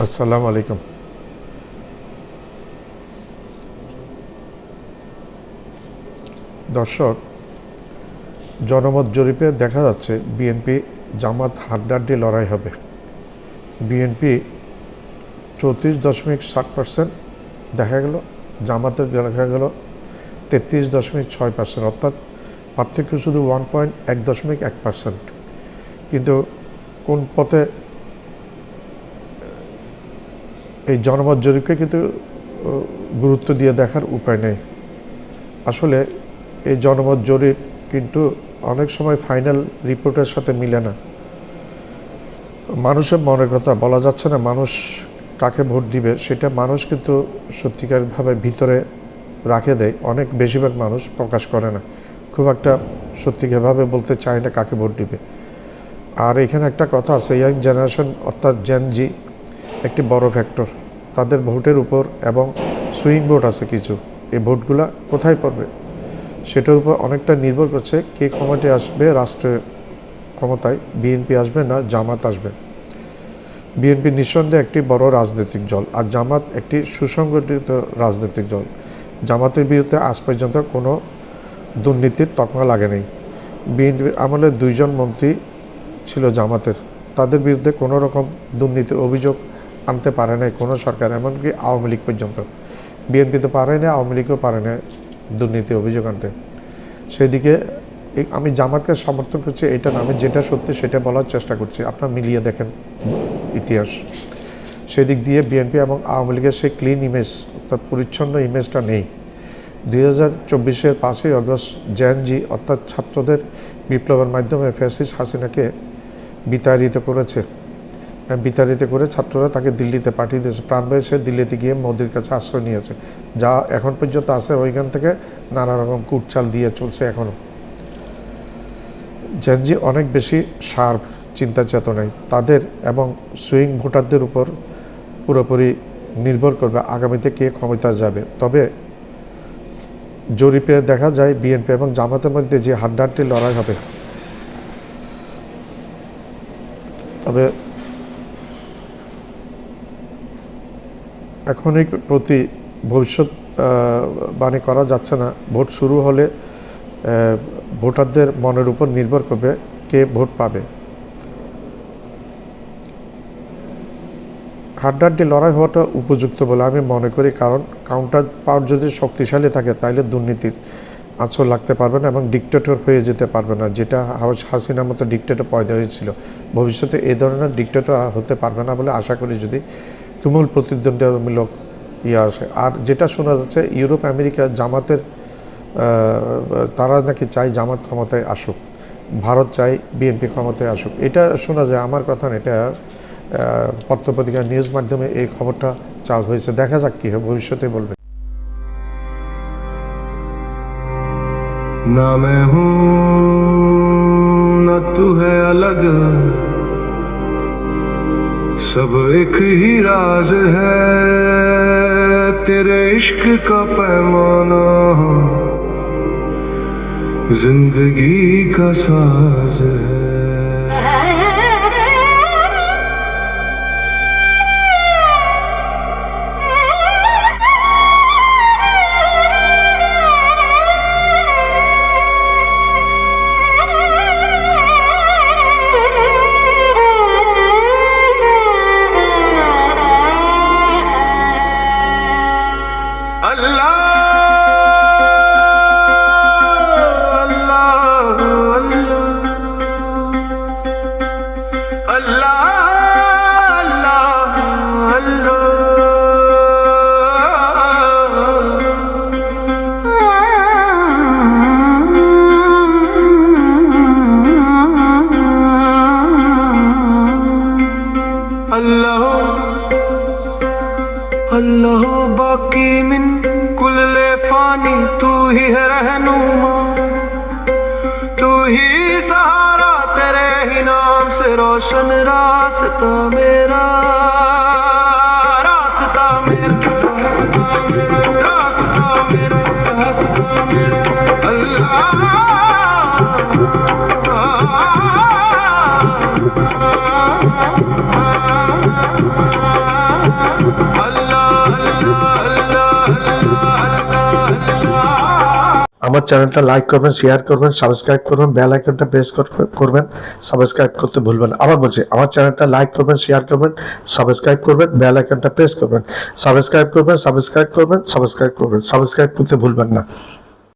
আসসালামু আলাইকুম। দর্শক, জনমত জরিপে দেখা যাচ্ছে বিএনপি জামাত হাড্ডাহাড্ডি লড়াই হবে। বিএনপি 34.7% দেখা গেল, জামাতের দেখা গেল 33.6%, অর্থাৎ পার্থক্য শুধু 1.1%। কিন্তু কোন পথে এই জনমত জরিপকে কিন্তু গুরুত্ব দিয়ে দেখার উপায় নেই। আসলে এই জনমত জরিপ কিন্তু অনেক সময় ফাইনাল রিপোর্টের সাথে মিলে না। মানুষের মনের কথা বলা যাচ্ছে না, মানুষ কাকে ভোট দিবে সেটা মানুষ কিন্তু সত্যিকারভাবে ভিতরে রাখে দেয়। অনেক বেশিরভাগ মানুষ প্রকাশ করে না, খুব একটা সত্যিকারভাবে বলতে চায় না কাকে ভোট দিবে। আর এখানে একটা কথা আছে, ইয়াং জেনারেশন অর্থাৎ জেন জি একটি বড় ফ্যাক্টর। তাদের ভোটের উপর এবং সুইং ভোট আছে কিছু, এই ভোটগুলা কোথায় পড়বে সেটার উপর অনেকটা নির্ভর করছে কে ক্ষমতায় আসবে। রাষ্ট্রের ক্ষমতায় বিএনপি আসবে না জামাত আসবে। বিএনপি নিঃসন্দেহে একটি বড় রাজনৈতিক দল, আর জামাত একটি সুসংগঠিত রাজনৈতিক দল। জামাতের বিরুদ্ধে আজ পর্যন্ত কোনো দুর্নীতির তকমা লাগে নেই। বিএনপির আমলে 2 জন মন্ত্রী ছিল জামাতের, তাদের বিরুদ্ধে কোনো রকম দুর্নীতির অভিযোগ আনতে পারে নাই কোনো সরকার, এমনকি আওয়ামী লীগ পর্যন্ত। বিএনপি তো পারে না, আওয়ামী লীগও পারে না দুর্নীতি অভিযোগ আনতে। সেদিকে আমি জামাতকে সমর্থন করছি এটা না, আমি যেটা সত্যি সেটা বলার চেষ্টা করছি। আপনারা মিলিয়ে দেখেন ইতিহাস, সেদিক দিয়ে বিএনপি এবং আওয়ামী লীগের সেই ক্লিন ইমেজ অর্থাৎ পরিচ্ছন্ন ইমেজটা নেই। 2024-এর 5ই আগস্ট জেএনজি অর্থাৎ ছাত্রদের বিপ্লবের মাধ্যমে ফ্যাসিস্ট হাসিনাকে বিতাড়িত করে ছাত্ররা তাকে দিল্লিতে পাঠিয়ে দিয়েছে। প্রাণভয়ে সে দিল্লিতে গিয়ে মোদির কাছে আশ্রয় নিয়েছে, যা এখন পর্যন্ত আছে। ওইখান থেকে নানা রকম কুটচাল দিয়ে চলছে এখনও। জেনজি অনেক বেশি শার্প চিন্তা চেতনায়, তাদের এবং সুইং ভোটারদের উপর পুরোপুরি নির্ভর করবে আগামীতে কে ক্ষমতায় যাবে। তবে জরিপে দেখা যায় বিএনপি এবং জামাতের মধ্যে যে হাড্ডাহাড্ডি লড়াই হবে, তবে এখনই প্রতি ভবিষ্যৎবাণী করা যাচ্ছে না। ভোট শুরু হলে ভোটারদের মনের উপর নির্ভর করবে কে ভোট পাবে। হাড্ডাহাড্ডি লড়াই হওয়াটা উপযুক্ত বলে আমি মনে করি, কারণ কাউন্টার পাওয়ার যদি শক্তিশালী থাকে তাহলে দুর্নীতির আঁচড় লাগতে পারবে না এবং ডিক্টেটর হয়ে যেতে পারবে না, যেটা হাসিনার মতো ডিক্টেটর পয়দা হয়েছিল। ভবিষ্যতে এই ধরনের ডিক্টেটর হতে পারবে না বলে আশা করি, যদি তুমুল প্রতিদ্বন্দ্বিতামূলক আসে। আর যেটা শোনা যাচ্ছে ইউরোপ আমেরিকা জামাতের তারা নাকি চায় জামাত ক্ষমতায় আসুক, ভারত চায় বিএনপি ক্ষমতায় আসুক, এটা শোনা যায়। আমার কথা না, এটা পত্রপত্রিকা নিউজ মাধ্যমে এই খবরটা চাল হয়েছে। দেখা যাক কি হয়, ভবিষ্যতে বলবে। ना मैं हूँ न तू है अलग, सब एक ही राज है, तेरे इश्क का पैमाना जिंदगी का साज है। रहनुमा, तू ही सहारा, तेरे ही नाम से रोशन रास्ता मेरा, रास्ता मेरा, रास्ता मेरा, रास्ता मेरा, रास्ता मेरा। अल्लाह আমার চ্যানেলটা লাইক করবেন, শেয়ার করবেন, সাবস্ক্রাইব করবেন, বেল আইকনটা প্রেস করবেন, সাবস্ক্রাইব করতে ভুলবেন না। আবার বলছি, আমার চ্যানেলটা লাইক করবেন, শেয়ার করবেন, সাবস্ক্রাইব করবেন, বেল আইকনটা প্রেস করবেন, সাবস্ক্রাইব করবেন, সাবস্ক্রাইব করবেন, সাবস্ক্রাইব করবেন, সাবস্ক্রাইব করতে ভুলবেন না।